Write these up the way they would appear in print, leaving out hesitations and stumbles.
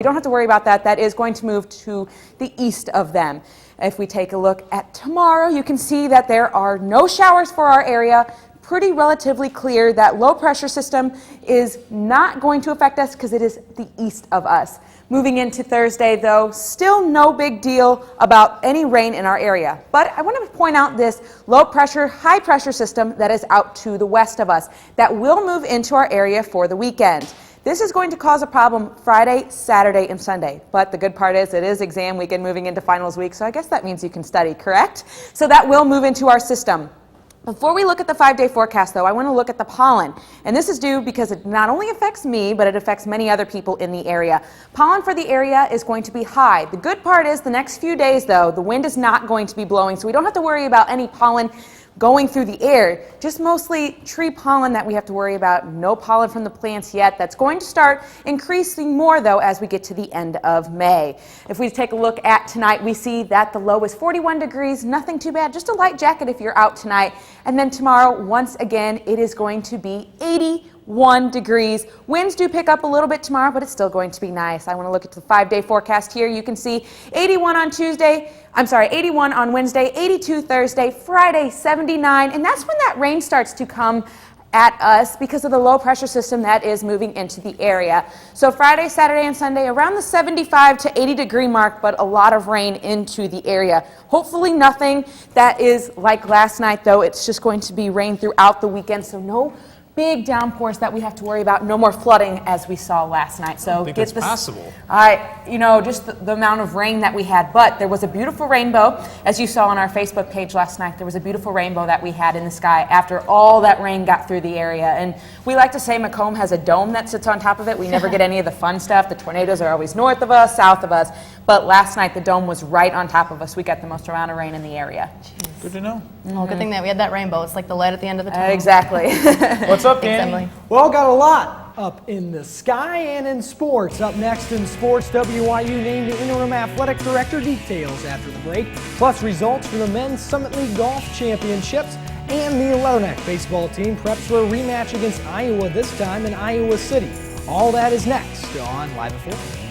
don't have to worry about that. That is going to move to the east of them. If we take a look at tomorrow, you can see that there are no showers for our area. Pretty relatively clear. That low pressure system is not going to affect us because it is the east of us. Moving into Thursday, though, still no big deal about any rain in our area. But I want to point out this low pressure, high pressure system that is out to the west of us that will move into our area for the weekend. This is going to cause a problem Friday, Saturday, and Sunday. But the good part is it is exam weekend moving into finals week, so I guess that means you can study, correct? So that will move into our system. Before we look at the 5-day forecast, though, I want to look at the pollen. And this is due because it not only affects me, but it affects many other people in the area. Pollen for the area is going to be high. The good part is the next few days, though, the wind is not going to be blowing, so we don't have to worry about any pollen going through the air, just mostly tree pollen that we have to worry about. No pollen from the plants yet. That's going to start increasing more, though, as we get to the end of May. If we take a look at tonight, we see that the low is 41 degrees, nothing too bad, just a light jacket if you're out tonight. And then tomorrow, once again, it is going to be 81 degrees. Winds do pick up a little bit tomorrow, but it's still going to be nice. I want to look at the 5-day forecast here. You can see 81 on Wednesday, 82 Thursday, Friday 79, and that's when that rain starts to come at us because of the low pressure system that is moving into the area. So Friday, Saturday, and Sunday around the 75 to 80 degree mark, but a lot of rain into the area. Hopefully nothing that is like last night, though. It's just going to be rain throughout the weekend, so no big downpours that we have to worry about. No more flooding as we saw last night. So I think it's possible. Just the amount of rain that we had. But there was a beautiful rainbow, as you saw on our Facebook page last night. There was a beautiful rainbow that we had in the sky after all that rain got through the area. And we like to say Macomb has a dome that sits on top of it. We never get any of the fun stuff. The tornadoes are always north of us, south of us. But last night the dome was right on top of us. We got the most amount of rain in the area. Jeez. Good to know. Well, good thing that we had that rainbow. It's like the light at the end of the tunnel. Exactly. What's up, Thanks, Danny? Emily. Well, got a lot up in the sky and in sports. Up next in sports, WIU named the interim athletic director. Details after the break, plus results from the men's Summit League Golf Championships. And the Leatherneck baseball team preps for a rematch against Iowa, this time in Iowa City. All that is next on Live at 4.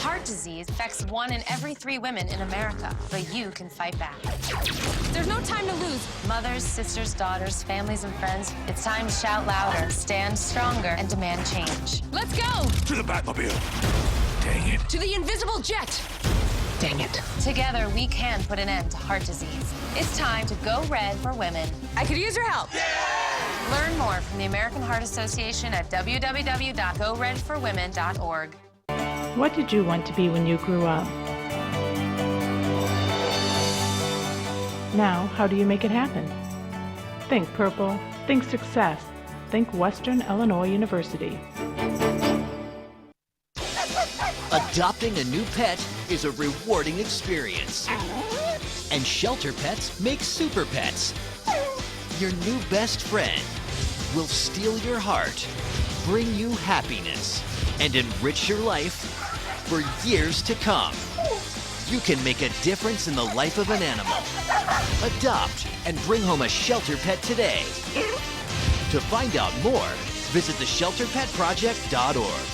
Heart disease affects 1 in every 3 women in America, but you can fight back. There's no time to lose. Mothers, sisters, daughters, families, and friends, it's time to shout louder, stand stronger, and demand change. Let's go! To the Batmobile. Dang it. To the invisible jet. Dang it. Together, we can put an end to heart disease. It's time to go red for women. I could use your help. Yeah! Learn more from the American Heart Association at www.goredforwomen.org. What did you want to be when you grew up? Now, how do you make it happen? Think purple, think success, think Western Illinois University. Adopting a new pet is a rewarding experience. And shelter pets make super pets. Your new best friend will steal your heart, bring you happiness, and enrich your life for years to come. You can make a difference in the life of an animal. Adopt and bring home a shelter pet today. To find out more, visit theshelterpetproject.org.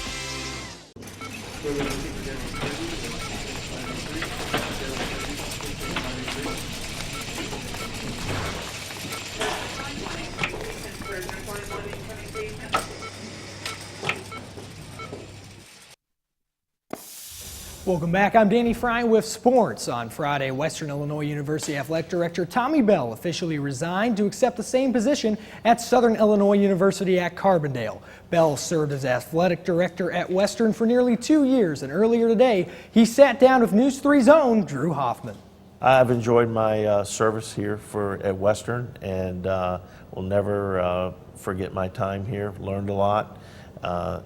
Welcome back. I'm Danny Fry with sports. On Friday, Western Illinois University Athletic Director Tommy Bell officially resigned to accept the same position at Southern Illinois University at Carbondale. Bell served as athletic director at Western for nearly 2 years, and earlier today, he sat down with News 3's own Drew Hoffman. I've enjoyed my service here at Western, and will never forget my time here. Learned a lot.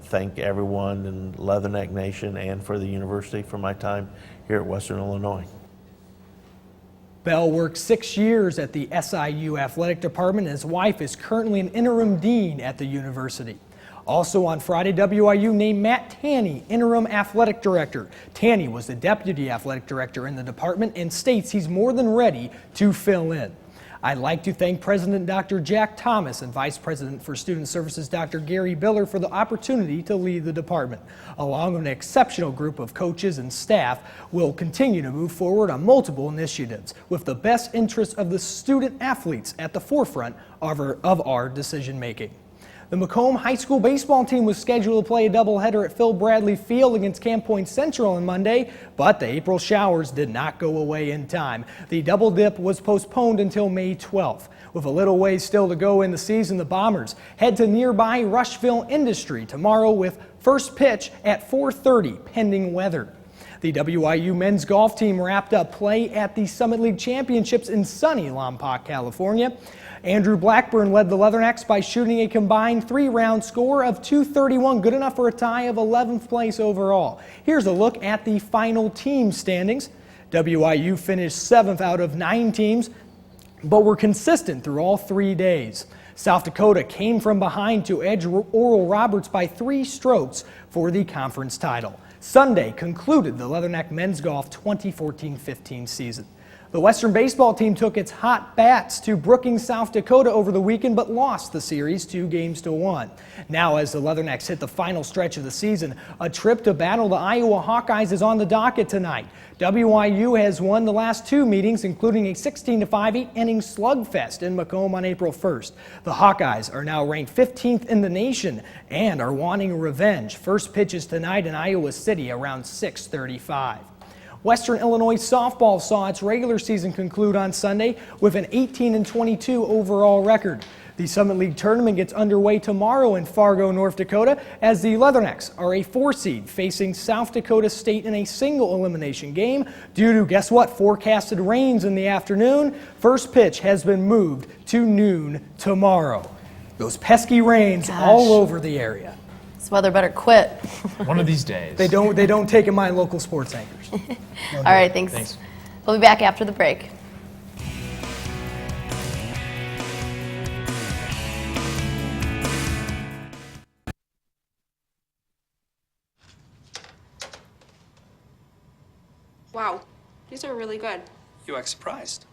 Thank everyone in Leatherneck Nation and for the university for my time here at Western Illinois. Bell worked 6 years at the SIU Athletic Department, and his wife is currently an interim dean at the university. Also on Friday, WIU named Matt Tanney interim athletic director. Tanney was the deputy athletic director in the department and states he's more than ready to fill in. I'd like to thank President Dr. Jack Thomas and Vice President for Student Services Dr. Gary Biller for the opportunity to lead the department. Along with an exceptional group of coaches and staff, we'll continue to move forward on multiple initiatives with the best interests of the student athletes at the forefront of our decision making. The Macomb High School baseball team was scheduled to play a doubleheader at Phil Bradley Field against Camp Point Central on Monday, but the April showers did not go away in time. The double dip was postponed until May 12th. With a little ways still to go in the season, the Bombers head to nearby Rushville Industry tomorrow with first pitch at 4:30, pending weather. The WIU men's golf team wrapped up play at the Summit League Championships in sunny Lompoc, California. Andrew Blackburn led the Leathernecks by shooting a combined 3-round score of 231, good enough for a tie of 11th place overall. Here's a look at the final team standings. WIU finished 7th out of 9 teams, but were consistent through all 3 days. South Dakota came from behind to edge Oral Roberts by 3 strokes for the conference title. Sunday concluded the Leatherneck men's golf 2014-15 season. The Western baseball team took its hot bats to Brookings, South Dakota over the weekend, but lost the series 2-1. Now, as the Leathernecks hit the final stretch of the season, a trip to battle the Iowa Hawkeyes is on the docket tonight. WIU has won the last 2 meetings, including a 16-5 8-inning slugfest in Macomb on April 1st. The Hawkeyes are now ranked 15th in the nation and are wanting revenge. First pitch is tonight in Iowa City around 6:35. Western Illinois softball saw its regular season conclude on Sunday with an 18-22 overall record. The Summit League tournament gets underway tomorrow in Fargo, North Dakota, as the Leathernecks are a 4-seed facing South Dakota State in a single elimination game due to, guess what, forecasted rains in the afternoon. First pitch has been moved to noon tomorrow. Those pesky rains all over the area. This weather better quit. One of these days. They don't take in mind local sports anchors. All right, thanks. We'll be back after the break. Wow, these are really good. You act surprised.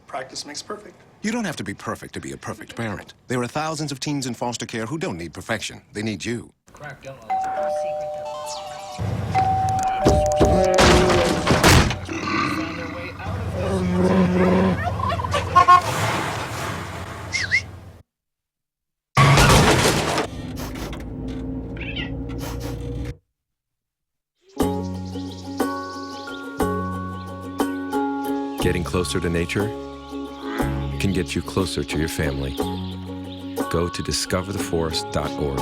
Practice makes perfect. You don't have to be perfect to be a perfect parent. There are thousands of teens in foster care who don't need perfection. They need you. Getting closer to nature can get you closer to your family. Go to discovertheforest.org.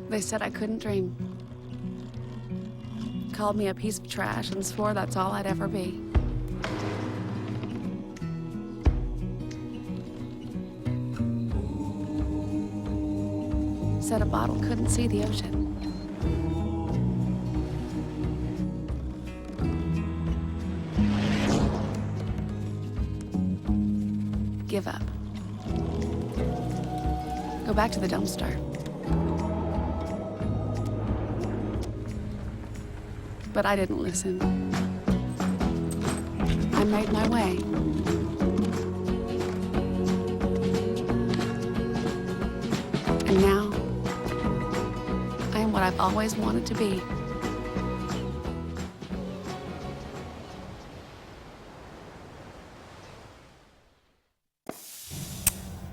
They said I couldn't dream. Called me a piece of trash and swore that's all I'd ever be. Said a bottle couldn't see the ocean. Give up. Go back to the dumpster. But I didn't listen. I made my way. And now, I am what I've always wanted to be.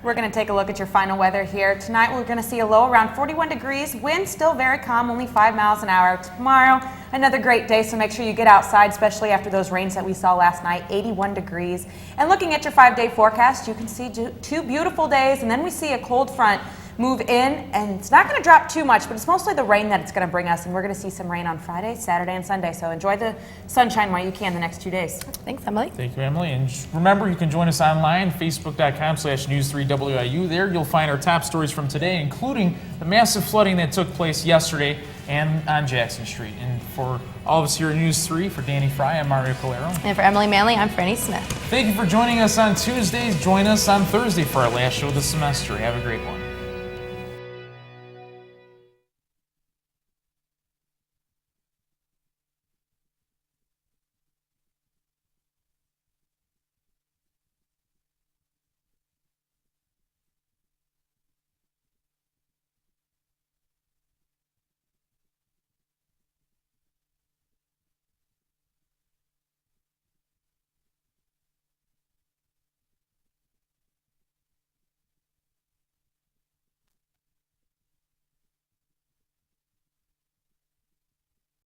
We're going to take a look at your final weather here. Tonight we're going to see a low around 41 degrees. Wind still very calm, only 5 miles an hour. Tomorrow, another great day, so make sure you get outside, especially after those rains that we saw last night, 81 degrees. And looking at your 5-day forecast, you can see 2 beautiful days, and then we see a cold front move in, and it's not going to drop too much, but it's mostly the rain that it's going to bring us, and we're going to see some rain on Friday, Saturday, and Sunday. So enjoy the sunshine while you can the next 2 days. Thanks, Emily. Thank you, Emily. And just remember, you can join us online, facebook.com/news3WIU. There you'll find our top stories from today, including the massive flooding that took place yesterday and on Jackson Street. And for all of us here at News 3, for Danny Fry, I'm Mario Calero. And for Emily Manley, I'm Franny Smith. Thank you for joining us on Tuesdays. Join us on Thursday for our last show of the semester. Have a great one.